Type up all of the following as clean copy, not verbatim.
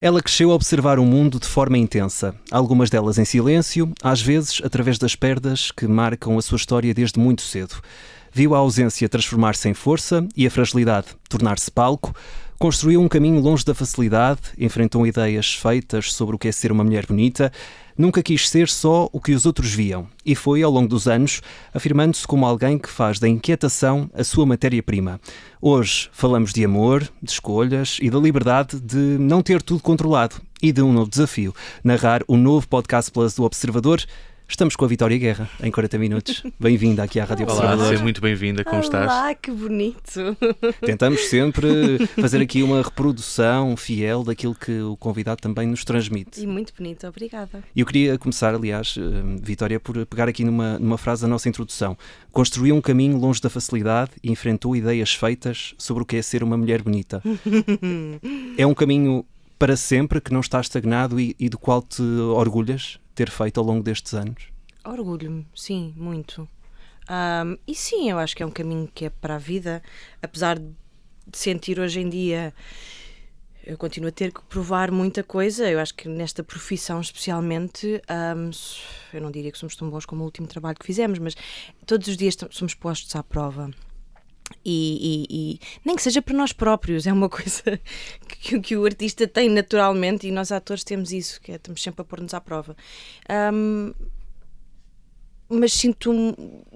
Ela cresceu a observar o mundo de forma intensa, algumas delas em silêncio, às vezes através das perdas que marcam a sua história desde muito cedo. Viu a ausência transformar-se em força e a fragilidade tornar-se palco, construiu um caminho longe da facilidade, enfrentou ideias feitas sobre o que é ser uma mulher bonita, nunca quis ser só o que os outros viam e foi, ao longo dos anos, afirmando-se como alguém que faz da inquietação a sua matéria-prima. Hoje falamos de amor, de escolhas e da liberdade de não ter tudo controlado e de um novo desafio, narrar o novo Podcast Plus do Observador. Estamos com a Vitória Guerra, em 40 minutos. Bem-vinda aqui à Rádio Observador. Olá, seja muito bem-vinda, como estás? Olá, que bonito! Tentamos sempre fazer aqui uma reprodução fiel daquilo que o convidado também nos transmite. E muito bonito, obrigada. E eu queria começar, aliás, Vitória, por pegar aqui numa frase da nossa introdução. Construiu um caminho longe da facilidade e enfrentou ideias feitas sobre o que é ser uma mulher bonita. É um caminho para sempre que não está estagnado e do qual te orgulhas ter feito ao longo destes anos? Orgulho-me, sim, muito. E sim, eu acho que é um caminho que é para a vida, apesar de sentir hoje em dia, eu continuo a ter que provar muita coisa. Eu acho que nesta profissão especialmente, eu não diria que somos tão bons como o último trabalho que fizemos, mas todos os dias somos postos à prova. E nem que seja para nós próprios, é uma coisa que o artista tem naturalmente e nós atores temos isso, que é, estamos sempre a pôr-nos à prova. Mas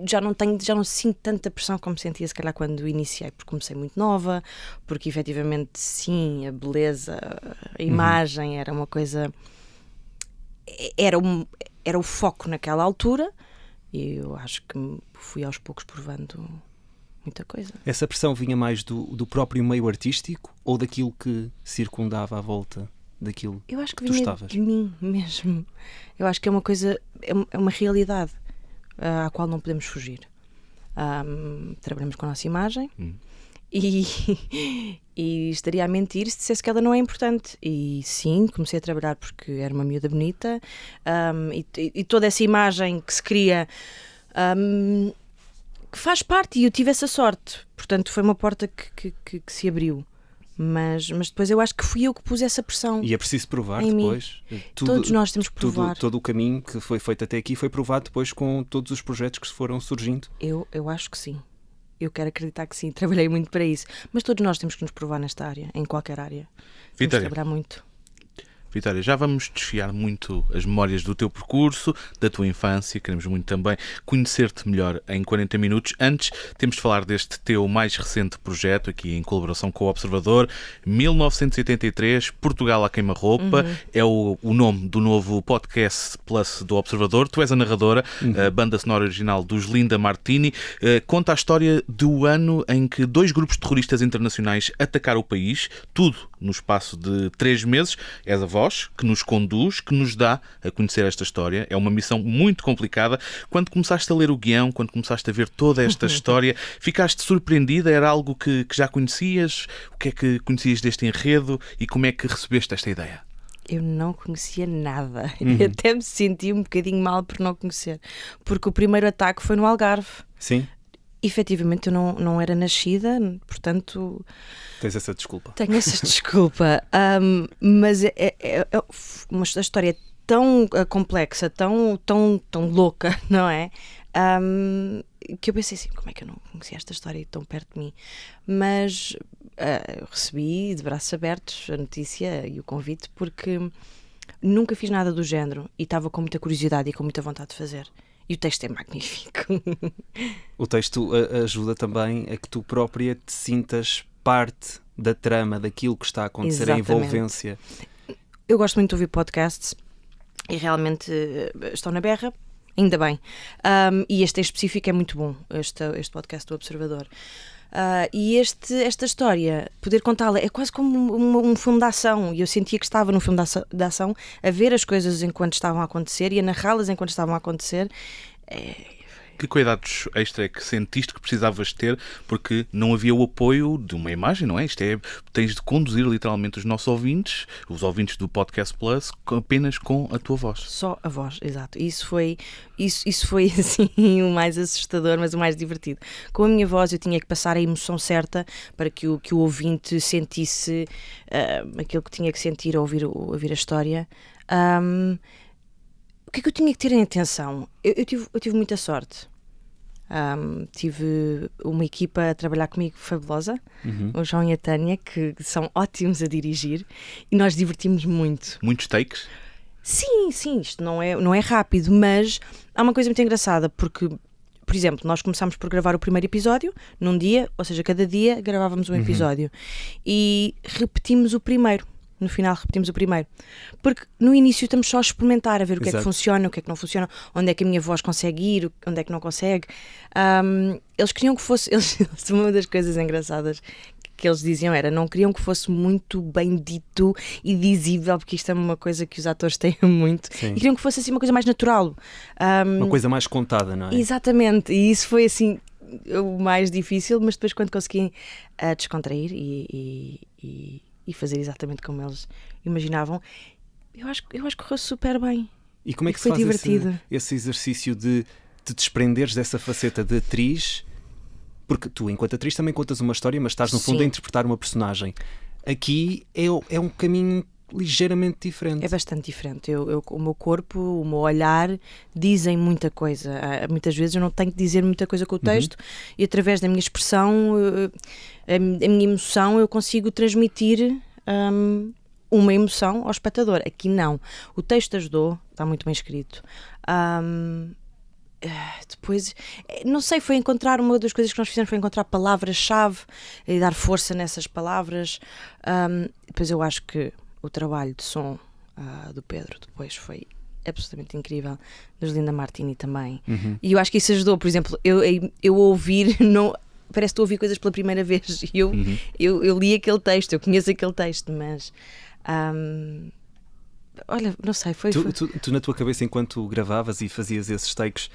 já não sinto tanta pressão como sentia se calhar quando iniciei, porque comecei muito nova, porque efetivamente sim, a beleza, a imagem era uma coisa, era o foco naquela altura, e eu acho que fui aos poucos provando muita coisa. Essa pressão vinha mais do próprio meio artístico ou daquilo que circundava à volta daquilo que tu estavas? Eu acho que vinha de mim mesmo. Eu acho que é uma coisa, é uma realidade à qual não podemos fugir. Trabalhamos com a nossa imagem e estaria a mentir se dissesse que ela não é importante. E sim, comecei a trabalhar porque era uma miúda bonita, e toda essa imagem que se cria que faz parte, e eu tive essa sorte, portanto foi uma porta que se abriu, mas depois eu acho que fui eu que pus essa pressão. E é preciso provar depois. Todos nós temos que provar. Todo o caminho que foi feito até aqui foi provado depois com todos os projetos que se foram surgindo. Eu acho que sim, eu quero acreditar que sim, trabalhei muito para isso, mas todos nós temos que nos provar nesta área, em qualquer área. Temos que trabalhar muito. Vitória, já vamos desfiar muito as memórias do teu percurso, da tua infância, queremos muito também conhecer-te melhor em 40 minutos. Antes, temos de falar deste teu mais recente projeto, aqui em colaboração com o Observador, 1983, Portugal à queima-roupa, é o nome do novo Podcast Plus do Observador. Tu és a narradora, a banda sonora original dos Linda Martini, conta a história do ano em que 2 grupos terroristas internacionais atacaram o país, tudo no espaço de 3 meses. És a voz que nos conduz, que nos dá a conhecer esta história. É uma missão muito complicada. Quando começaste a ler o guião, quando começaste a ver toda esta história, ficaste surpreendida? Era algo que já conhecias? O que é que conhecias deste enredo e como é que recebeste esta ideia? Eu não conhecia nada. Eu até me senti um bocadinho mal por não conhecer, porque o primeiro ataque foi no Algarve. Sim. Efetivamente eu não era nascida, portanto... Tens essa desculpa. Tenho essa desculpa, mas é uma história tão complexa, tão louca, não é? Que eu pensei assim, como é que eu não conhecia esta história tão perto de mim? Mas eu recebi de braços abertos a notícia e o convite, porque nunca fiz nada do género e estava com muita curiosidade e com muita vontade de fazer. E o texto é magnífico. O texto ajuda também a que tu própria te sintas parte da trama, daquilo que está a acontecer, Exatamente. A envolvência. Eu gosto muito de ouvir podcasts e realmente estão na berra, ainda bem. E este em específico é muito bom, este podcast do Observador. E esta história, poder contá-la, é quase como um filme de ação. E eu sentia que estava num filme de ação, a ver as coisas enquanto estavam a acontecer e a narrá-las enquanto estavam a acontecer. Que cuidados extra é que sentiste que precisavas ter, porque não havia o apoio de uma imagem, não é? Tens de conduzir literalmente os nossos ouvintes, os ouvintes do Podcast Plus, apenas com a tua voz. Só a voz, exato. Isso foi assim o mais assustador, mas o mais divertido. Com a minha voz eu tinha que passar a emoção certa para que o ouvinte sentisse aquilo que tinha que sentir ao ouvir a história. O que é que eu tinha que ter em atenção? Eu tive muita sorte. Tive uma equipa a trabalhar comigo fabulosa, o João e a Tânia, que são ótimos a dirigir, e nós divertimos muito. Muitos takes? Sim, isto não é rápido, mas há uma coisa muito engraçada, porque, por exemplo, nós começámos por gravar o primeiro episódio num dia, ou seja, cada dia gravávamos um episódio, e repetimos o primeiro. No final repetimos o primeiro. Porque no início estamos só a experimentar, a ver o que é que funciona, o que é que não funciona, onde é que a minha voz consegue ir, onde é que não consegue. Eles queriam que fosse... uma das coisas engraçadas que eles diziam era, não queriam que fosse muito bem dito e dizível, porque isto é uma coisa que os atores têm muito. Sim. E queriam que fosse assim uma coisa mais natural. Uma coisa mais contada, não é? Exatamente. E isso foi assim o mais difícil, mas depois quando consegui descontrair e fazer exatamente como eles imaginavam, eu acho que correu super bem. E como é que se foi faz divertido. esse exercício de te desprenderes dessa faceta de atriz? Porque tu, enquanto atriz, também contas uma história, mas estás no fundo a interpretar uma personagem. Aqui é um caminho ligeiramente diferente. É bastante diferente. O meu corpo, o meu olhar dizem muita coisa. Muitas vezes eu não tenho que dizer muita coisa com o texto e através da minha expressão, a minha emoção, eu consigo transmitir uma emoção ao espectador. Aqui não. O texto ajudou, está muito bem escrito. Depois, não sei, foi encontrar, uma das coisas que nós fizemos foi encontrar palavras-chave e dar força nessas palavras. Depois eu acho que o trabalho de som do Pedro depois foi absolutamente incrível, dos Linda Martini também. E eu acho que isso ajudou. Por exemplo, eu ouvir, não, parece que estou a ouvir coisas pela primeira vez. Eu li aquele texto, eu conheço aquele texto, mas olha, não sei, foi... Tu na tua cabeça, enquanto gravavas e fazias esses takes,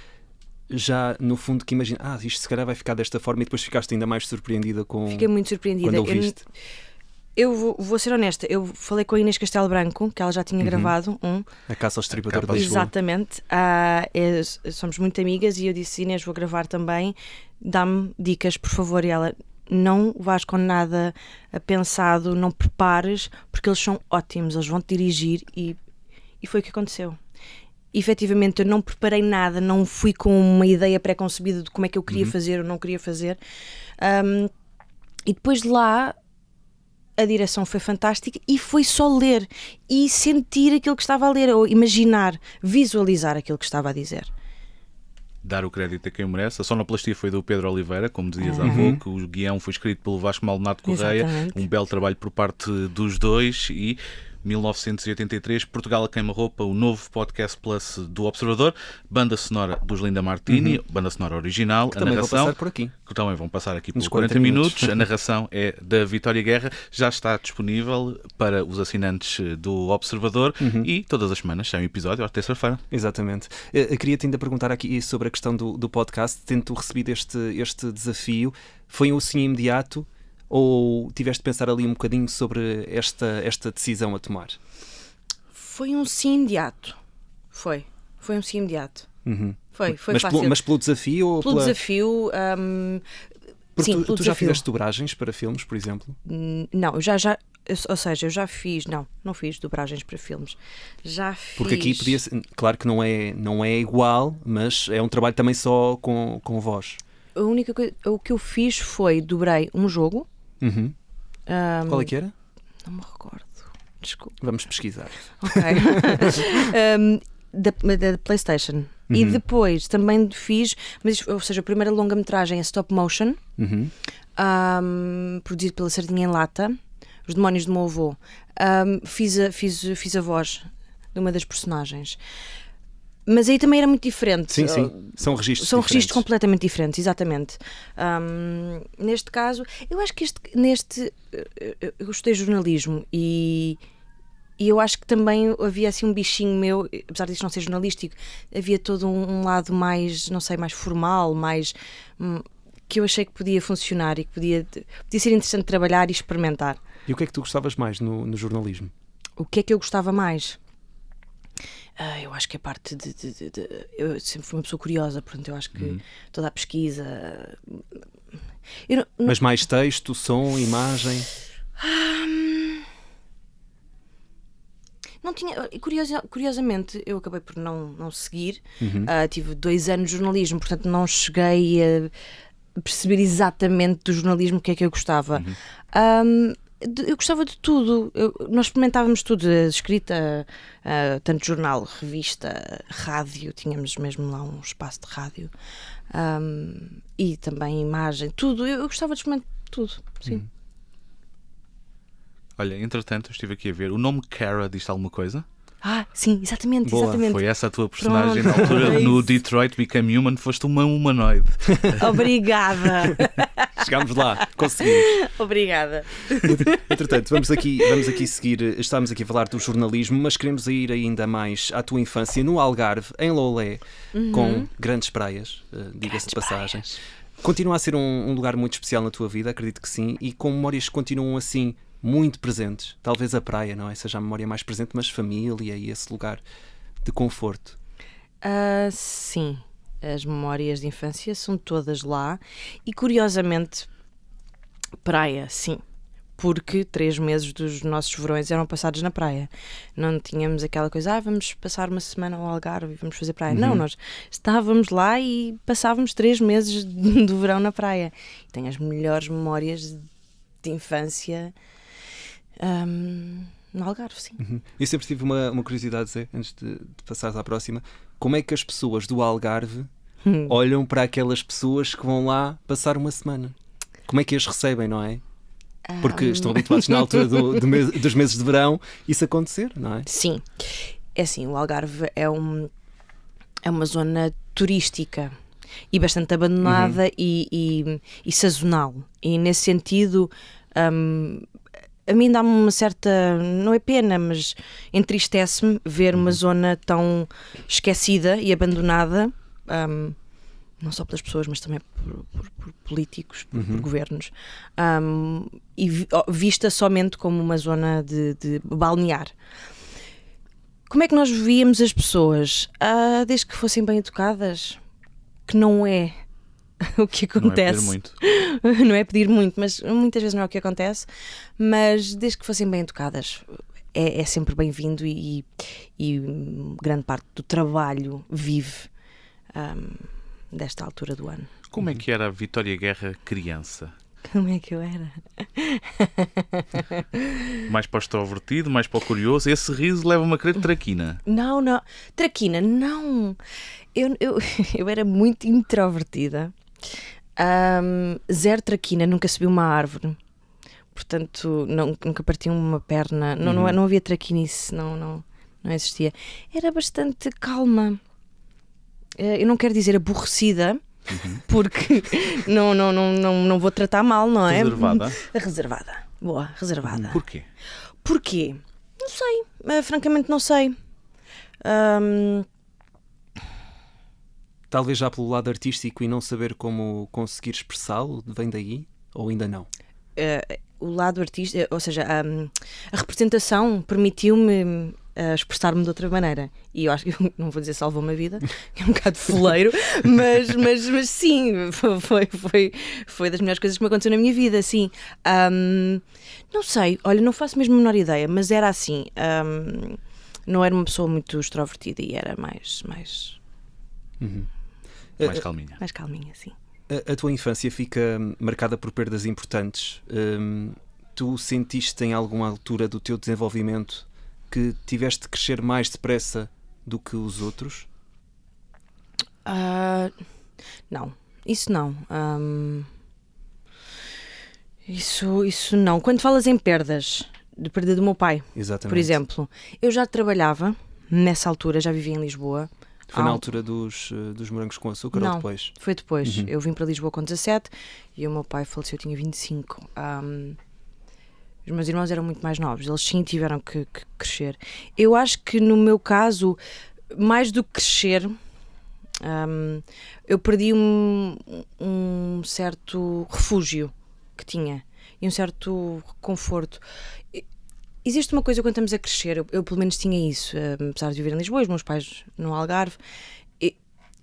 já no fundo que imagina, isto se calhar vai ficar desta forma, e depois ficaste ainda mais surpreendida com... Fiquei muito surpreendida. Quando ouviste. Eu vou ser honesta, eu falei com a Inês Castelo Branco, que ela já tinha gravado A Caça ao Estripador de Lisboa. Exatamente. Somos muito amigas e eu disse, Inês, vou gravar também, dá-me dicas, por favor. E ela, não vais com nada pensado, não prepares, porque eles são ótimos, eles vão-te dirigir, e foi o que aconteceu. Efetivamente, eu não preparei nada, não fui com uma ideia pré-concebida de como é que eu queria fazer ou não queria fazer. E depois de lá, a direção foi fantástica e foi só ler e sentir aquilo que estava a ler, ou imaginar, visualizar aquilo que estava a dizer. Dar o crédito a quem merece. A sonoplastia foi do Pedro Oliveira, como dizias há pouco. O guião foi escrito pelo Vasco Maldonado Correia. Exatamente. Um belo trabalho por parte dos dois. E 1983, Portugal a Queima-Roupa, o novo podcast plus do Observador, banda sonora dos Linda Martini, banda sonora original, que a também narração, vão passar por aqui. que também vão passar aqui por Nos 40 minutos. A narração é da Vitória Guerra, já está disponível para os assinantes do Observador e todas as semanas sai um episódio, às terça-feira. Exatamente. Eu queria-te ainda perguntar aqui sobre a questão do podcast, tendo tu recebido este desafio, foi um sim imediato? Ou tiveste de pensar ali um bocadinho sobre esta decisão a tomar? Foi um sim imediato. Foi um sim imediato. Foi mas fácil. mas pelo desafio? Ou pelo desafio... Porque sim, tu já fizeste dobragens para filmes, por exemplo? Não, eu já fiz... Não fiz dobragens para filmes. Já fiz... Porque aqui podia ser, claro que não é igual, mas é um trabalho também só com voz. A única coisa... O que eu fiz foi, dobrei um jogo. Qual é que era? Não me recordo. Desculpa. Vamos pesquisar. Ok. Da PlayStation. E depois também fiz, ou seja, a primeira longa-metragem é stop motion, produzido pela Sardinha em Lata, Os Demónios do Meu Avô. Fiz a voz de uma das personagens. Mas aí também era muito diferente. Sim. São registros diferentes. Completamente diferentes, exatamente. Neste caso, eu acho que eu gostei de jornalismo e E eu acho que também havia assim um bichinho meu, apesar disto não ser jornalístico, havia todo um lado mais, não sei, mais formal, mais que eu achei que podia funcionar e que podia ser interessante trabalhar e experimentar. E o que é que tu gostavas mais no jornalismo? O que é que eu gostava mais? Eu acho que a parte eu sempre fui uma pessoa curiosa, portanto eu acho que toda a pesquisa... Mas mais texto, som, imagem? Não tinha, curiosamente, eu acabei por não seguir. Tive 2 anos de jornalismo, portanto não cheguei a perceber exatamente do jornalismo o que é que eu gostava. Eu gostava de tudo. Nós experimentávamos tudo, escrita, tanto jornal, revista, rádio, tínhamos mesmo lá um espaço de rádio, e também imagem, tudo. Eu gostava de experimentar tudo, sim. Olha, entretanto, eu estive aqui a ver. O nome Kara diz alguma coisa? Sim, exatamente, Boa, exatamente. Foi essa a tua personagem Pronto, na altura é no isso. Detroit Become Human, foste uma humanoide. Obrigada. Chegámos lá, conseguimos. Obrigada. Entretanto, vamos aqui seguir. Estamos aqui a falar do jornalismo, mas queremos ir ainda mais à tua infância no Algarve, em Loulé, com grandes praias, diga-se de passagem. Continua a ser um lugar muito especial na tua vida, acredito que sim, e com memórias que continuam assim muito presentes. Talvez a praia, não é? Seja a memória mais presente, mas família e esse lugar de conforto. Sim, as memórias de infância são todas lá e, curiosamente, praia, sim, porque 3 meses dos nossos verões eram passados na praia. Não tínhamos aquela coisa, vamos passar uma semana ao Algarve e vamos fazer praia. Não, nós estávamos lá e passávamos 3 meses do verão na praia. E tenho as melhores memórias de infância no Algarve, sim. Eu sempre tive uma curiosidade, Zé, antes de passares à próxima. Como é que as pessoas do Algarve olham para aquelas pessoas que vão lá passar uma semana? Como é que as recebem, não é? Porque estão habituados na altura dos meses de verão isso acontecer, não é? Sim, é assim, o Algarve é uma zona turística e bastante abandonada e sazonal. E nesse sentido, a mim dá-me uma certa, não é pena, mas entristece-me ver uma zona tão esquecida e abandonada, não só pelas pessoas, mas também por políticos, por governos, e vista somente como uma zona de balnear. Como é que nós víamos as pessoas? Desde que fossem bem educadas, que não é o que acontece. Não é pedir muito. Não é pedir muito, mas muitas vezes não é o que acontece, mas desde que fossem bem educadas é sempre bem-vindo e grande parte do trabalho vive desta altura do ano. Como é que era a Vitória Guerra criança? Como é que eu era? Mais para o extrovertido, mais para o curioso? Esse riso leva-me a crer traquina. Não. Traquina, não. Eu era muito introvertida. Zero traquina, nunca subi uma árvore. Portanto, nunca parti uma perna. Não havia traquinice, não existia. Era bastante calma. Eu não quero dizer aborrecida, porque não vou tratar mal, não é? Reservada? Reservada. Boa, reservada. Porquê? Porquê? Não sei. Francamente, não sei. Talvez já pelo lado artístico e não saber como conseguir expressá-lo, vem daí? Ou ainda não? O lado artístico, ou seja, a representação permitiu-me expressar-me de outra maneira. E eu acho que, não vou dizer salvou-me a vida, que é um bocado foleiro, mas sim, foi das melhores coisas que me aconteceu na minha vida, sim. Não sei, olha, não faço mesmo a menor ideia, mas era assim. Não era uma pessoa muito extrovertida e era mais calminha. Mais calminha, sim. A tua infância fica marcada por perdas importantes. Tu sentiste em alguma altura do teu desenvolvimento que tiveste de crescer mais depressa do que os outros? Não, isso não. Isso não. Quando falas em perdas, de perda do meu pai, Exatamente. por exemplo, eu já trabalhava, nessa altura, já vivia em Lisboa. Foi na altura dos morangos com açúcar ou depois? Foi depois. Eu vim para Lisboa com 17 e o meu pai faleceu, eu tinha 25. Os meus irmãos eram muito mais novos, eles sim tiveram que crescer. Eu acho que no meu caso, mais do que crescer, eu perdi um certo refúgio que tinha e um certo conforto. Existe uma coisa quando estamos a crescer, eu pelo menos tinha isso, apesar de viver em Lisboa, os meus pais no Algarve,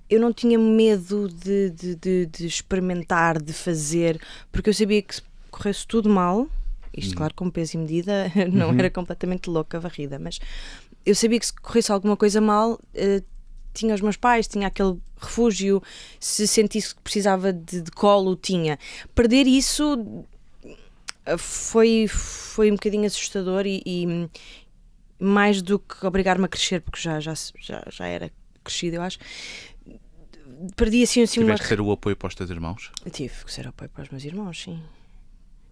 eu não tinha medo de experimentar, de fazer, porque eu sabia que se corresse tudo mal, isto claro com peso e medida, não era completamente louca a varrida, mas eu sabia que se corresse alguma coisa mal, tinha os meus pais, tinha aquele refúgio, se sentisse que precisava de colo, tinha. Perder isso foi um bocadinho assustador e mais do que obrigar-me a crescer, porque já era crescido, eu acho. Perdi assim Tiveste que ser o apoio para os teus irmãos? Eu tive que ser apoio para os meus irmãos, sim.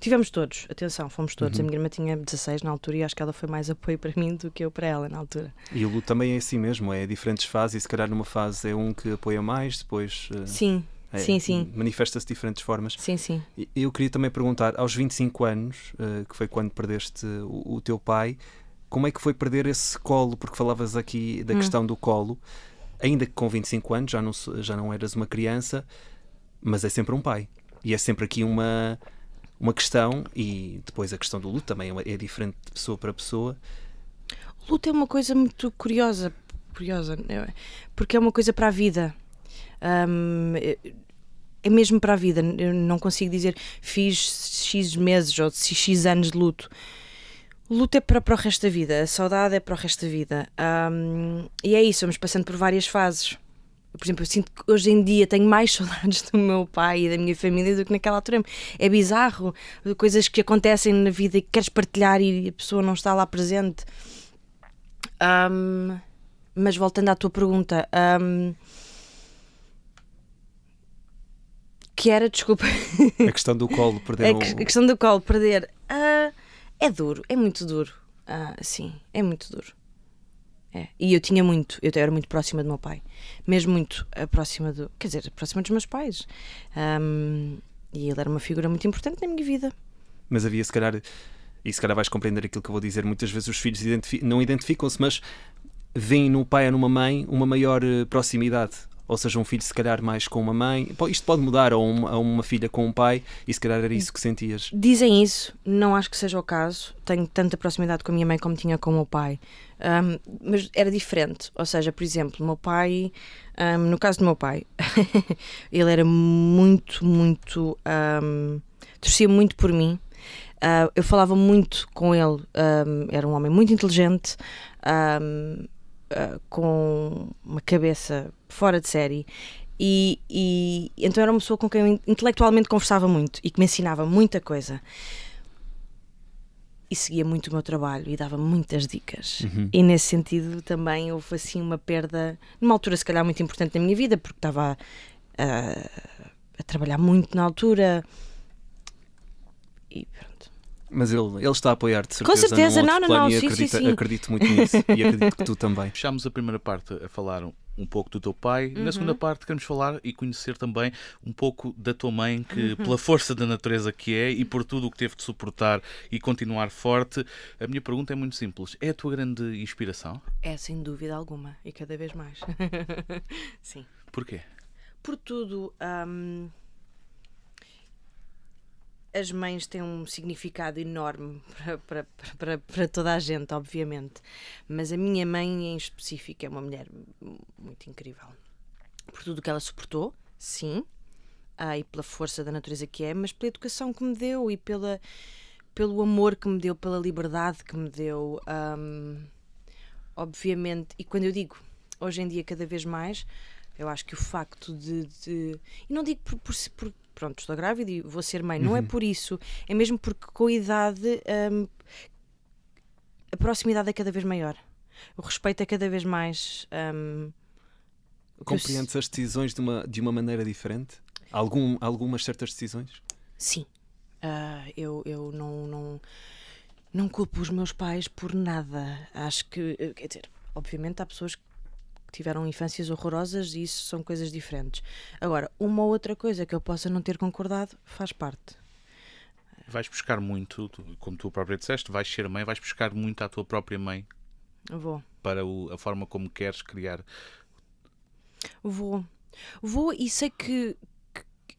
Tivemos todos, atenção, fomos todos. A minha irmã tinha 16 na altura e acho que ela foi mais apoio para mim do que eu para ela na altura. E o luto também é assim mesmo, é diferentes fases e se calhar numa fase é um que apoia mais, depois sim, sim. manifesta-se de diferentes formas. Sim. Eu queria também perguntar, aos 25 anos, que foi quando perdeste o teu pai, como é que foi perder esse colo? Porque falavas aqui da questão do colo, ainda que com 25 anos já não eras uma criança, mas é sempre um pai. E é sempre aqui uma questão, e depois a questão do luto também é diferente de pessoa para pessoa. O luto é uma coisa muito curiosa, porque é uma coisa para a vida. É mesmo para a vida. Eu não consigo dizer fiz X meses ou X anos de luto. O luto é para o resto da vida, a saudade é para o resto da vida. E é isso, vamos passando por várias fases. Por exemplo, eu sinto que hoje em dia tenho mais saudades do meu pai e da minha família do que naquela altura. É bizarro, coisas que acontecem na vida e que queres partilhar e a pessoa não está lá presente. Mas voltando à tua pergunta, que era, desculpa. A questão do colo, perder. A questão do colo, perder. É duro, é muito duro. Sim, é muito duro. E eu era muito próxima do meu pai, mesmo muito próxima dos meus pais. E ele era uma figura muito importante na minha vida. Mas havia, se calhar vais compreender aquilo que eu vou dizer, muitas vezes os filhos não identificam-se, mas veem no pai ou numa mãe uma maior proximidade. Ou seja, um filho se calhar mais com uma mãe, isto pode mudar, ou uma filha com um pai, e se calhar era isso que sentias. Dizem isso, não acho que seja o caso. Tenho tanta proximidade com a minha mãe como tinha com o meu pai, mas era diferente. Ou seja, por exemplo, o meu pai, no caso do meu pai, ele era muito, torcia muito por mim. Eu falava muito com ele, era um homem muito inteligente, com uma cabeça fora de série e então era uma pessoa com quem eu intelectualmente conversava muito e que me ensinava muita coisa e seguia muito o meu trabalho e dava muitas dicas. E nesse sentido também houve assim uma perda numa altura se calhar muito importante na minha vida, porque estava a trabalhar muito na altura e pronto. Mas ele está a apoiar-te, de certeza. Com certeza, não, e sim. acredito muito nisso e acredito que tu também. Fechámos a primeira parte a falar um pouco do teu pai. Na segunda parte queremos falar e conhecer também um pouco da tua mãe, que pela força da natureza que é e por tudo o que teve de suportar e continuar forte. A minha pergunta é muito simples. É a tua grande inspiração? É, sem dúvida alguma, e cada vez mais. Sim. Porquê? Por tudo. As mães têm um significado enorme para toda a gente, obviamente. Mas a minha mãe, em específico, é uma mulher muito incrível. Por tudo o que ela suportou, sim, e pela força da natureza que é, mas pela educação que me deu e pelo amor que me deu, pela liberdade que me deu. Obviamente, e quando eu digo, hoje em dia, cada vez mais, eu acho que o facto de e não digo por pronto, estou grávida e vou ser mãe, não é por isso, é mesmo porque com a idade a proximidade é cada vez maior, o respeito é cada vez mais. Compreendes as decisões de uma maneira diferente? Algumas certas decisões? Sim. Eu não culpo os meus pais por nada. Acho que, quer dizer, obviamente há pessoas que tiveram infâncias horrorosas e isso são coisas diferentes. Agora, uma outra coisa que eu possa não ter concordado faz parte. Vais buscar muito, como tu própria disseste, vais ser mãe, vais buscar muito à tua própria mãe Vou. para a forma como queres criar. Vou e sei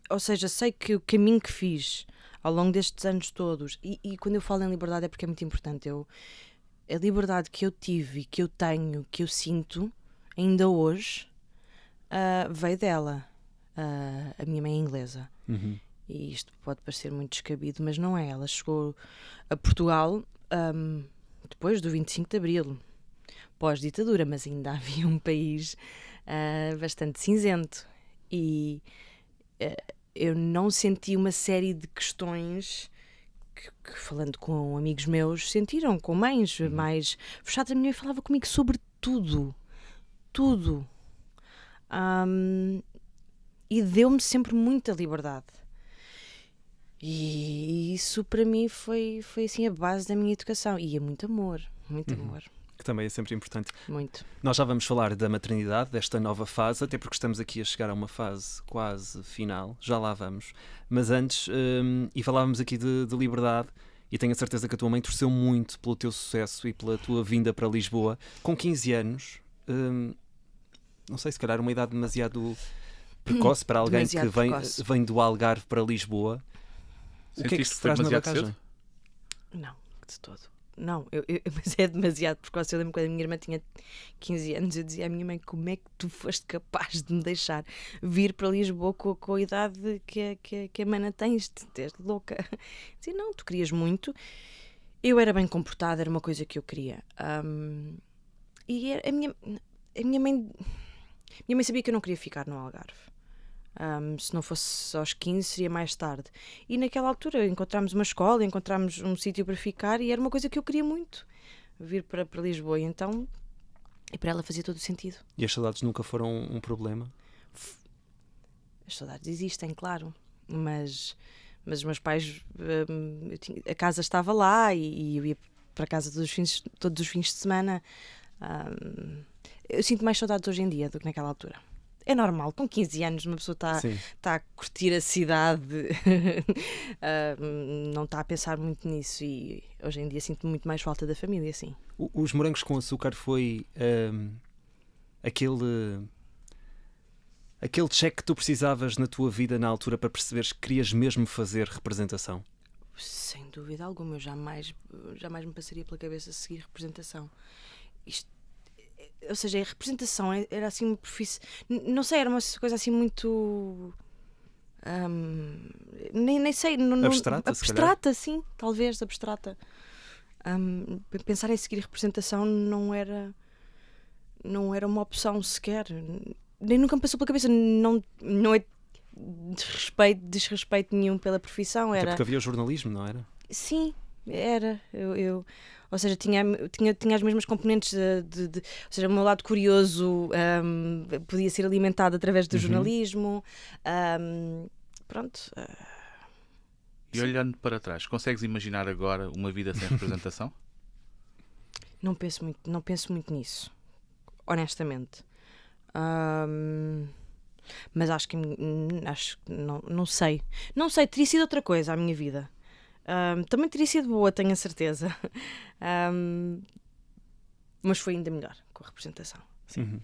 ou seja, sei que o caminho que fiz ao longo destes anos todos, e quando eu falo em liberdade é porque é muito importante, a liberdade que eu tive, que eu tenho, que eu sinto, ainda hoje, veio dela. A minha mãe é inglesa. E isto pode parecer muito descabido, mas não é. Ela chegou a Portugal depois do 25 de Abril, pós-ditadura, mas ainda havia um país bastante cinzento. E eu não senti uma série de questões que, falando com amigos meus, sentiram, com mães mais fechadas. A minha mãe falava comigo sobre tudo. Tudo. E deu-me sempre muita liberdade. E isso para mim foi assim a base da minha educação. E é muito amor, muito amor. Que também é sempre importante. Muito. Nós já vamos falar da maternidade, desta nova fase, até porque estamos aqui a chegar a uma fase quase final, já lá vamos. Mas antes, e falávamos aqui de liberdade, e tenho a certeza que a tua mãe torceu muito pelo teu sucesso e pela tua vinda para Lisboa. Com 15 anos, não sei, se calhar uma idade demasiado precoce para alguém que vem do Algarve para Lisboa. O que é que se traz na bagagem? Não, de todo. Não, mas é demasiado precoce. Eu lembro quando a minha irmã tinha 15 anos, eu dizia à minha mãe: como é que tu foste capaz de me deixar vir para Lisboa com a idade que a mana tens? És louca. Eu dizia: não, tu querias muito. Eu era bem comportada, era uma coisa que eu queria. E a minha mãe sabia que eu não queria ficar no Algarve. Se não fosse aos 15 seria mais tarde, e naquela altura encontramos uma escola, encontramos um sítio para ficar, e era uma coisa que eu queria muito, vir para Lisboa, e para ela fazia todo o sentido. E as saudades nunca foram um problema? As saudades existem, claro, mas os meus pais, a casa estava lá, e eu ia para casa todos os fins de semana. Eu sinto mais saudades hoje em dia do que naquela altura. É normal, com 15 anos uma pessoa está a curtir a cidade, não está a pensar muito nisso, e hoje em dia sinto muito mais falta da família, sim. Os morangos com açúcar foi aquele cheque que tu precisavas na tua vida na altura para perceberes que querias mesmo fazer representação? Sem dúvida alguma, eu jamais me passaria pela cabeça seguir representação. Ou seja, a representação era assim uma profissão, não sei, era uma coisa assim muito nem sei, abstrata, sim, talvez abstrata. Pensar em seguir representação não era uma opção sequer, nem nunca me passou pela cabeça. Não é desrespeito nenhum pela profissão, era. Até porque havia jornalismo, não era? Sim, era. Ou seja, tinha as mesmas componentes ou seja, o meu lado curioso podia ser alimentado através do jornalismo. Pronto. E olhando para trás, consegues imaginar agora uma vida sem representação? Não penso muito nisso, honestamente. Mas acho que não sei. Não sei, teria sido outra coisa a minha vida. Também teria sido boa, tenho a certeza. Mas foi ainda melhor com a representação. Sim.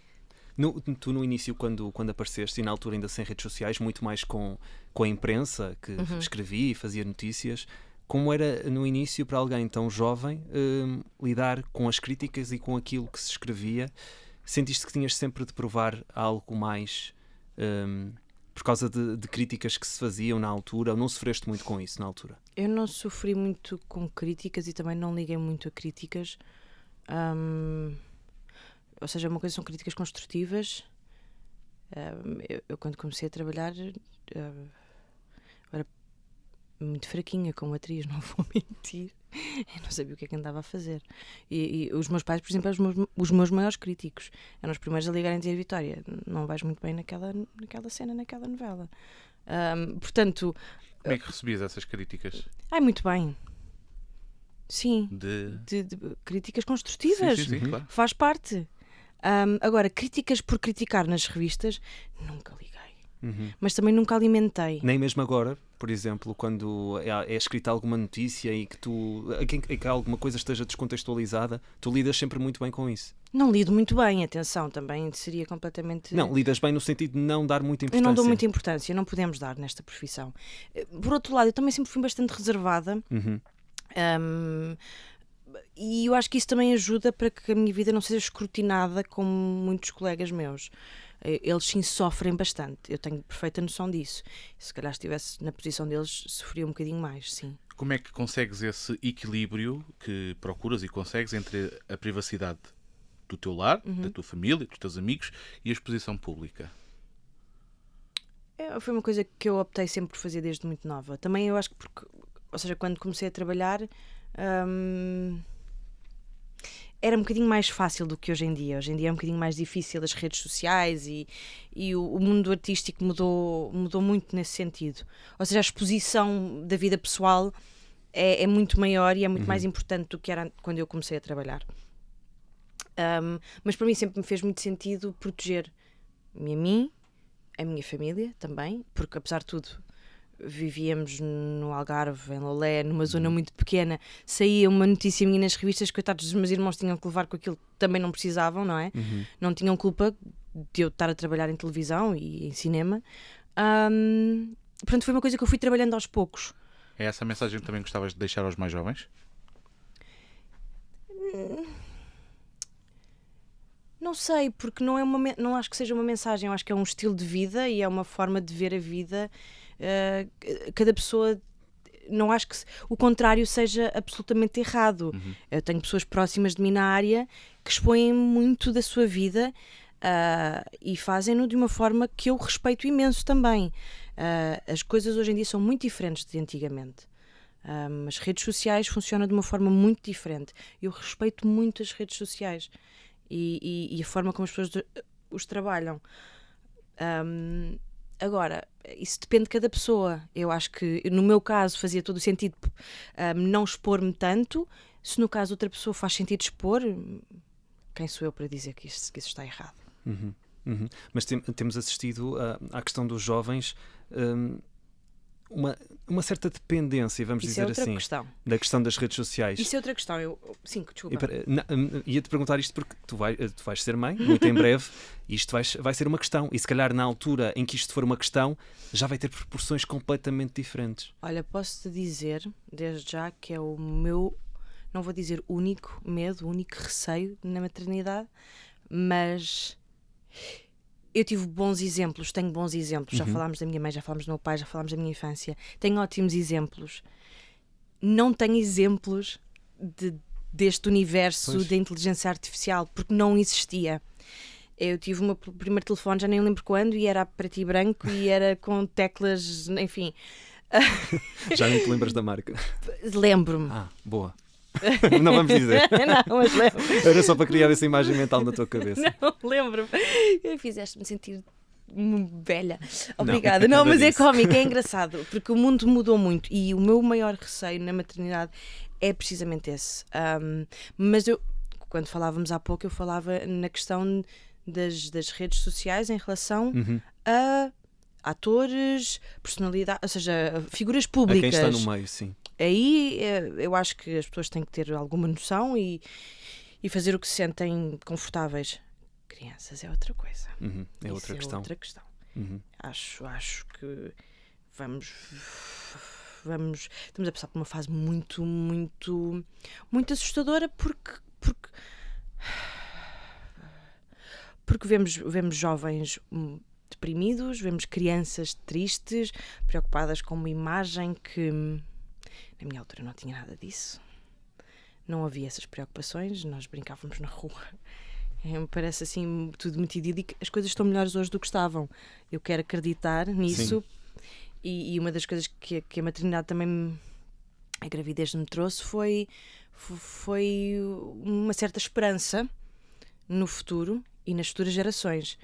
Tu no início, quando apareceste, e na altura ainda sem redes sociais, muito mais com a imprensa, que escrevia e fazia notícias, como era no início para alguém tão jovem lidar com as críticas e com aquilo que se escrevia? Sentiste que tinhas sempre de provar algo mais por causa de críticas que se faziam na altura, ou não sofreste muito com isso na altura? Eu não sofri muito com críticas e também não liguei muito a críticas. Ou seja, uma coisa são críticas construtivas. Eu quando comecei a trabalhar era muito fraquinha como atriz, não vou mentir. Eu não sabia o que é que andava a fazer. E os meus pais, por exemplo, eram os meus maiores críticos. Eram os primeiros a ligarem a dizer: Vitória, não vais muito bem naquela cena, naquela novela. Portanto... Como é que recebias essas críticas? Muito bem. Sim. De críticas construtivas. Sim, claro. Faz parte. Agora, críticas por criticar nas revistas, nunca liguei. mas também nunca alimentei. Nem mesmo agora, por exemplo, quando é escrita alguma notícia e que alguma coisa esteja descontextualizada, tu lidas sempre muito bem com isso. Não lido muito bem, atenção, também seria completamente... Não, lidas bem no sentido de não dar muita importância. Eu não dou muita importância, não podemos dar nesta profissão. Por outro lado, eu também sempre fui bastante reservada. E eu acho que isso também ajuda para que a minha vida não seja escrutinada como muitos colegas meus. Eles sim sofrem bastante, eu tenho perfeita noção disso. Se calhar estivesse na posição deles, sofria um bocadinho mais, sim. Como é que consegues esse equilíbrio que procuras e consegues entre a privacidade do teu lar, da tua família, dos teus amigos e a exposição pública? Foi uma coisa que eu optei sempre por fazer desde muito nova. Também eu acho que porque, ou seja, quando comecei a trabalhar, era um bocadinho mais fácil do que hoje em dia. Hoje em dia é um bocadinho mais difícil as redes sociais e o mundo artístico mudou muito nesse sentido. Ou seja, a exposição da vida pessoal é muito maior e é muito mais importante do que era quando eu comecei a trabalhar. Mas para mim sempre me fez muito sentido proteger-me a mim, a minha família também, porque apesar de tudo vivíamos no Algarve, em Lolé, numa zona muito pequena, saía uma notícia minha nas revistas, coitados dos meus irmãos tinham que levar com aquilo que também não precisavam, não é? Não tinham culpa de eu estar a trabalhar em televisão e em cinema. Portanto, foi uma coisa que eu fui trabalhando aos poucos. É essa a mensagem que também gostavas de deixar aos mais jovens? Não sei, porque não acho que seja uma mensagem, eu acho que é um estilo de vida e é uma forma de ver a vida. Cada pessoa, não acho que o contrário seja absolutamente errado. Eu tenho pessoas próximas de mim na área que expõem muito da sua vida e fazem-no de uma forma que eu respeito imenso também. As coisas hoje em dia são muito diferentes de antigamente. As redes sociais funcionam de uma forma muito diferente. Eu respeito muito as redes sociais e a forma como as pessoas os trabalham. Agora, isso depende de cada pessoa. Eu acho que, no meu caso, fazia todo o sentido não expor-me tanto. Se no caso outra pessoa faz sentido expor, quem sou eu para dizer que isso está errado? Mas temos assistido à questão dos jovens, uma certa dependência, vamos Isso dizer é outra assim, questão. da questão das redes sociais. Isso é outra questão. Sim, desculpa. Ia-te perguntar isto porque tu vais ser mãe, muito em breve, e isto vai ser uma questão. E se calhar na altura em que isto for uma questão, já vai ter proporções completamente diferentes. Olha, posso-te dizer, desde já, que é o meu, não vou dizer único medo, único receio na maternidade, mas eu tive bons exemplos, tenho bons exemplos. Já falámos da minha mãe, já falámos do meu pai, já falámos da minha infância. Tenho ótimos exemplos. Não tenho exemplos deste universo da inteligência artificial, porque não existia. Eu tive o meu primeiro telefone, já nem lembro quando, e era preto e branco, e era com teclas, enfim. Já nem te lembras da marca? Lembro-me. Boa. Não vamos dizer. Não, mas lembro. Era só para criar essa imagem mental na tua cabeça. Não, lembro-me. Fizeste-me sentir velha. Obrigada. Não, mas é cómico, é engraçado, porque o mundo mudou muito e o meu maior receio na maternidade é precisamente esse. Mas eu, quando falávamos há pouco, eu falava na questão das redes sociais em relação a atores, personalidade, ou seja, figuras públicas. A quem está no meio, sim. Aí eu acho que as pessoas têm que ter alguma noção e fazer o que se sentem confortáveis. Crianças é outra coisa. É outra questão. Outra questão. Acho que estamos a passar por uma fase muito, muito, muito assustadora porque vemos jovens deprimidos, vemos crianças tristes, preocupadas com uma imagem que na minha altura não tinha nada disso. Não havia essas preocupações, nós brincávamos na rua. Me parece assim tudo muito idílico. As coisas estão melhores hoje do que estavam. Eu quero acreditar nisso. E uma das coisas que a maternidade também, a gravidez me trouxe foi uma certa esperança no futuro e nas futuras gerações.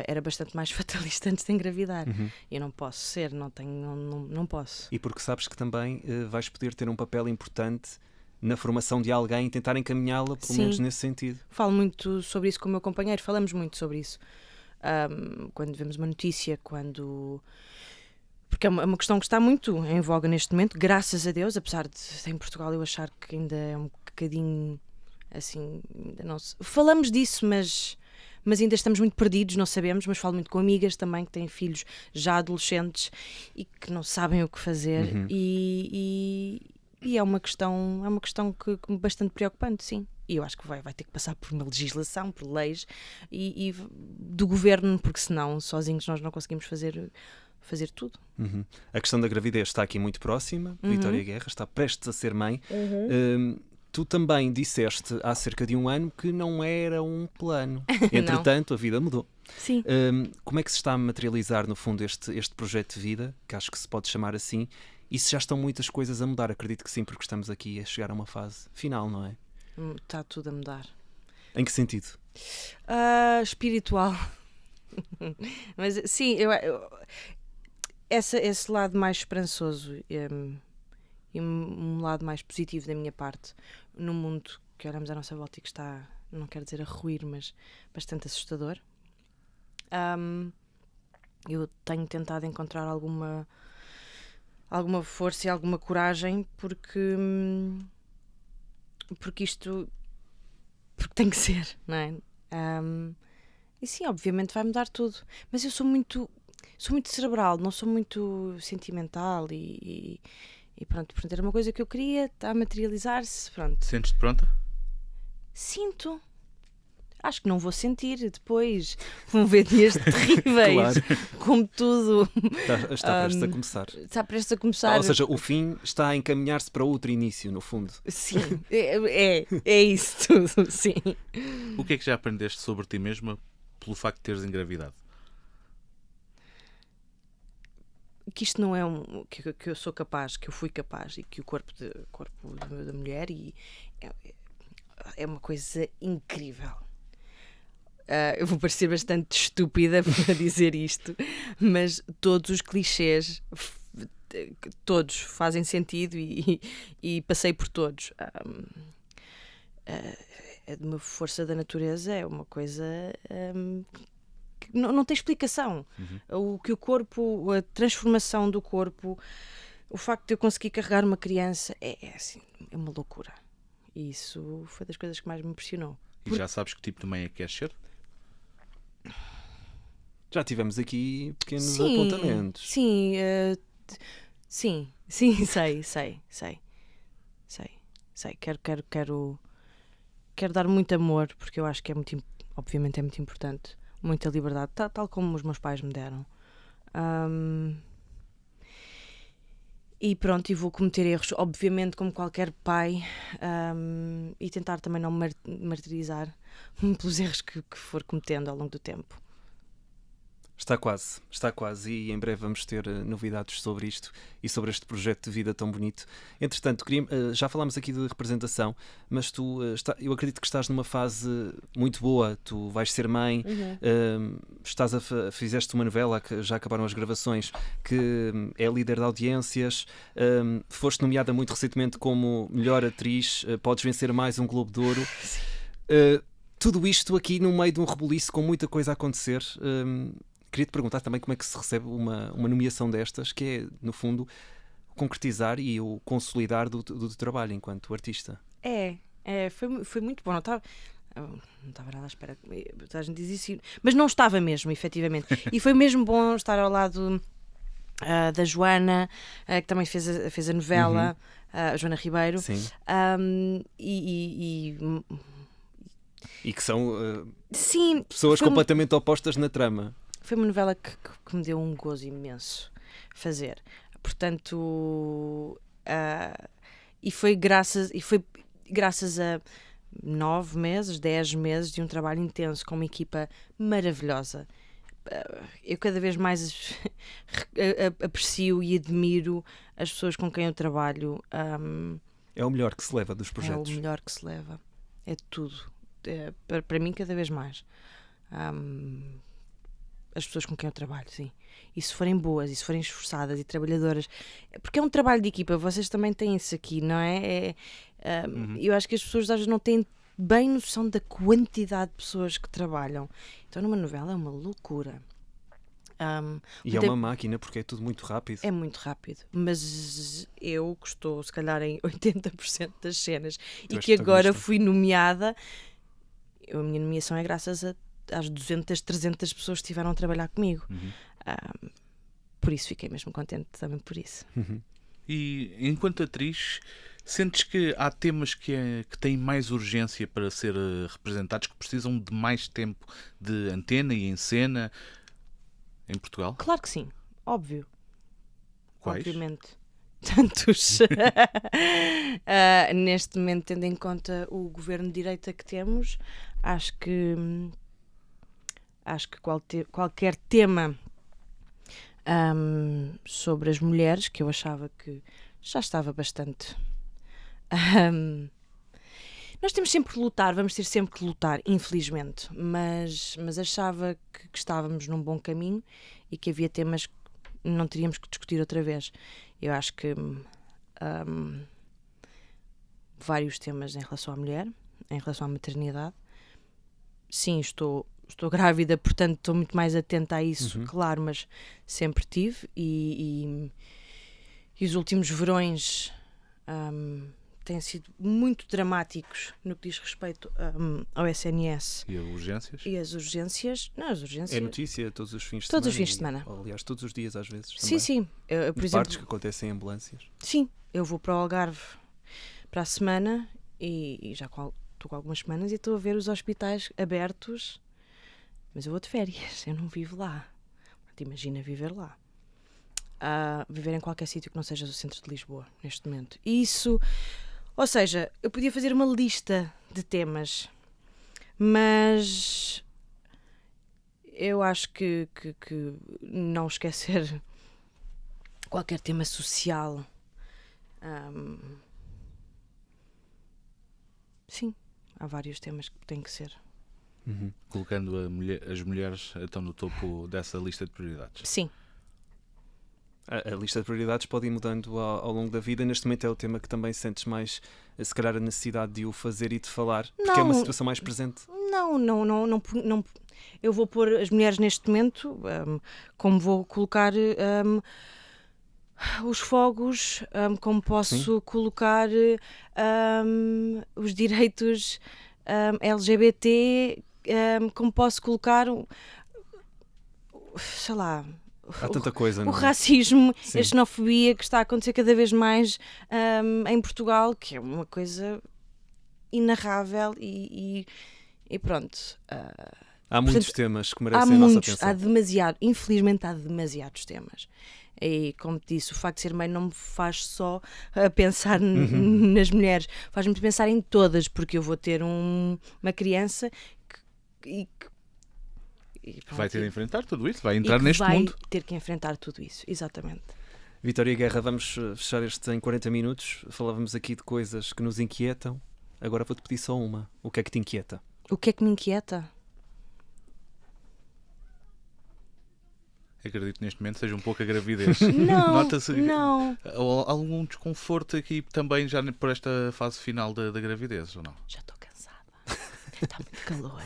Era bastante mais fatalista antes de engravidar. Eu não posso ser, não posso. E porque sabes que também vais poder ter um papel importante na formação de alguém e tentar encaminhá-la, pelo menos nesse sentido. Falo muito sobre isso com o meu companheiro, falamos muito sobre isso. quando vemos uma notícia, porque é uma questão que está muito em voga neste momento, graças a Deus, apesar de em Portugal eu achar que ainda é um bocadinho assim, ainda não se... Falamos disso, mas ainda estamos muito perdidos, não sabemos, mas falo muito com amigas também que têm filhos já adolescentes e que não sabem o que fazer. E é uma questão que bastante preocupante, sim. E eu acho que vai ter que passar por uma legislação, por leis e do governo, porque senão sozinhos nós não conseguimos fazer tudo. A questão da gravidez está aqui muito próxima. Vitória Guerra está prestes a ser mãe. Tu também disseste há cerca de um ano que não era um plano. Entretanto, a vida mudou. Sim. Como é que se está a materializar, no fundo, este projeto de vida, que acho que se pode chamar assim, e se já estão muitas coisas a mudar? Acredito que sim, porque estamos aqui a chegar a uma fase final, não é? Está tudo a mudar. Em que sentido? Espiritual. Mas sim, esse lado mais esperançoso e um lado mais positivo da minha parte no mundo que olhamos à nossa volta e que está, não quero dizer a ruir, mas bastante assustador. Eu tenho tentado encontrar alguma força e alguma coragem porque tem que ser, não é? E sim, obviamente vai mudar tudo, mas eu sou muito cerebral, não sou muito sentimental e pronto, era uma coisa que eu queria, está a materializar-se, pronto. Sentes-te pronta? Sinto. Acho que não vou sentir depois. Vão ver dias terríveis. Como tudo. Está prestes a começar. Está prestes a começar. Ou seja, o fim está a encaminhar-se para outro início, no fundo. Sim, é isso tudo, sim. O que é que já aprendeste sobre ti mesma pelo facto de teres engravidado? Que isto não é que eu sou capaz, que eu fui capaz e que o corpo da mulher é uma coisa incrível. Eu vou parecer bastante estúpida para dizer isto, mas todos os clichês, todos fazem sentido e passei por todos. De uma força da natureza é uma coisa que não tem explicação. O que o corpo, a transformação do corpo, o facto de eu conseguir carregar uma criança assim, é uma loucura. E isso foi das coisas que mais me impressionou. E já sabes que tipo de mãe é que queres ser? Já tivemos aqui pequenos apontamentos. Sim, sei. Quero dar muito amor, porque eu acho que obviamente é muito importante. Muita liberdade, tal como os meus pais me deram. E pronto, e vou cometer erros, obviamente, como qualquer pai, e tentar também não me martirizar pelos erros que for cometendo ao longo do tempo. Está quase e em breve vamos ter novidades sobre isto e sobre este projeto de vida tão bonito. Entretanto, já falámos aqui de representação, mas eu acredito que estás numa fase muito boa. Tu vais ser mãe, fizeste uma novela, que já acabaram as gravações, que é líder de audiências, foste nomeada muito recentemente como melhor atriz, podes vencer mais um Globo de Ouro. Tudo isto aqui no meio de um rebuliço com muita coisa a acontecer. Queria-te perguntar também como é que se recebe uma nomeação destas, que é, no fundo, concretizar e o consolidar do trabalho enquanto artista. Foi muito bom. Não estava nada à espera. A gente diz isso, mas não estava mesmo, efetivamente. E foi mesmo bom estar ao lado da Joana, que também fez a novela, a Joana Ribeiro. Sim. E que são sim, pessoas completamente opostas na trama. Foi uma novela que me deu um gozo imenso fazer. Portanto, e foi graças a 9 meses, 10 meses de um trabalho intenso com uma equipa maravilhosa. Eu cada vez mais aprecio e admiro as pessoas com quem eu trabalho. É o melhor que se leva dos projetos. É o melhor que se leva. É tudo. Para mim, cada vez mais. As pessoas com quem eu trabalho, sim. E se forem boas, e se forem esforçadas e trabalhadoras, porque é um trabalho de equipa, vocês também têm isso aqui, não é? Eu acho que as pessoas às vezes não têm bem noção da quantidade de pessoas que trabalham. Então numa novela é uma loucura. E é uma máquina, porque é tudo muito rápido. É muito rápido, mas eu que estou se calhar em 80% das cenas e que agora fui nomeada, a minha nomeação é graças às 200, 300 pessoas que estiveram a trabalhar comigo. Por isso fiquei mesmo contente também por isso. E enquanto atriz, sentes que há temas que têm mais urgência para ser representados, que precisam de mais tempo de antena e em cena em Portugal? Claro que sim, óbvio. Quais? Obviamente. Tantos. Neste momento, tendo em conta o governo de direita que temos, acho que qualquer tema sobre as mulheres, que eu achava que já estava bastante... nós temos sempre que lutar, vamos ter sempre que lutar, infelizmente, mas achava que estávamos num bom caminho e que havia temas que não teríamos que discutir outra vez. Eu acho que vários temas em relação à mulher, em relação à maternidade. Sim, estou grávida, portanto estou muito mais atenta a isso, claro, mas sempre tive e os últimos verões têm sido muito dramáticos no que diz respeito ao SNS. E as urgências? E as urgências. Não, as urgências. É notícia todos os fins de semana. Todos os fins de semana. Aliás, todos os dias às vezes. Sim, também. sim. Eu, por de exemplo, partes que acontecem em ambulâncias. Sim, eu vou para o Algarve para a semana e já estou com algumas semanas e estou a ver os hospitais abertos, mas eu vou de férias, eu não vivo lá. Te imagina viver lá. Viver em qualquer sítio que não seja o centro de Lisboa, neste momento. Isso, ou seja, eu podia fazer uma lista de temas, mas eu acho que não esquecer qualquer tema social. Sim, há vários temas que têm que ser. Colocando as mulheres estão no topo dessa lista de prioridades. Sim. A lista de prioridades pode ir mudando ao longo da vida. Neste momento é o tema que também sentes mais, se calhar, a necessidade de o fazer e de falar, porque é uma situação mais presente. Não. Eu vou pôr as mulheres neste momento, como vou colocar os fogos, como posso colocar os direitos LGBT, como posso colocar, sei lá, há tanta coisa, o racismo, a xenofobia que está a acontecer cada vez mais em Portugal, que é uma coisa inarrável e pronto. Há muitos temas que merecem a nossa atenção. Infelizmente há demasiados temas. E como te disse, o facto de ser mãe não me faz só pensar nas mulheres, faz-me pensar em todas, porque eu vou ter uma criança que vai ter de enfrentar tudo isso, vai entrar neste mundo. Vai ter que enfrentar tudo isso, exatamente. Vitória Guerra, vamos fechar este em 40 minutos. Falávamos aqui de coisas que nos inquietam. Agora vou-te pedir só uma. O que é que te inquieta? O que é que me inquieta? Acredito que neste momento seja um pouco a gravidez. Não, Nota-se não. algum desconforto aqui também já por esta fase final da gravidez, ou não? Já estou cansada. Está muito calor.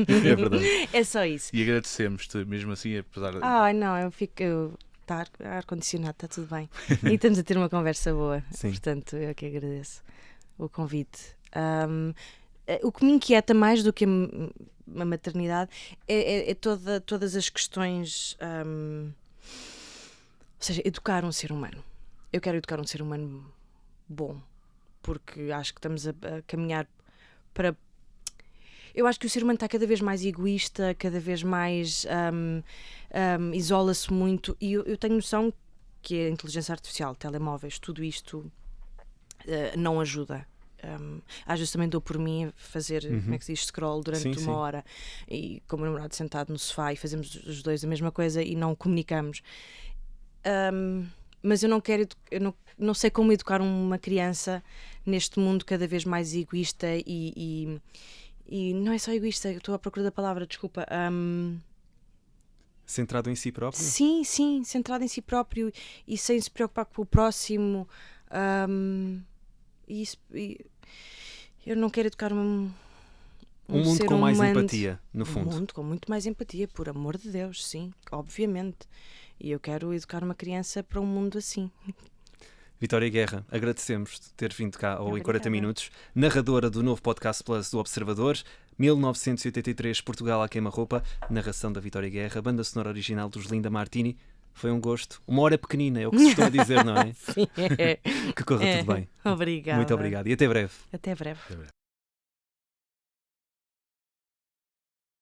É verdade. É só isso. E agradecemos-te mesmo assim, apesar de... Não, eu fico... Está ar-condicionado, está tudo bem. E estamos a ter uma conversa boa. Sim. Portanto, eu que agradeço o convite. O que me inquieta mais do que a maternidade é todas as questões, ou seja, educar um ser humano. Eu quero educar um ser humano bom, porque acho que estamos a caminhar para... Eu acho que o ser humano está cada vez mais egoísta, cada vez mais isola-se muito, e eu tenho noção que a inteligência artificial, telemóveis, tudo isto não ajuda. Às vezes também dou por mim a fazer, como é que se diz, scroll durante uma hora e com o meu namorado sentado no sofá e fazemos os dois a mesma coisa e não comunicamos. Mas eu não quero, eu não sei como educar uma criança neste mundo cada vez mais egoísta e não é só egoísta, eu estou à procura da palavra, desculpa. Centrado em si próprio? Sim, centrado em si próprio e sem se preocupar com o próximo. Eu não quero educar Um mundo ser com mais humano, empatia, no fundo. Um mundo com muito mais empatia, por amor de Deus, sim, obviamente. E eu quero educar uma criança para um mundo assim. Vitória Guerra, agradecemos de ter vindo cá ao Em 40 Obrigada. Minutos, narradora do novo Podcast Plus do Observador, 1983, Portugal à queima-roupa, narração da Vitória Guerra, banda sonora original dos Linda Martini. Foi um gosto. Uma hora pequenina, é o que se estou a dizer, não é? Sim, é. Que corra tudo bem. Obrigada. Muito obrigado e até breve. Até breve. Até breve.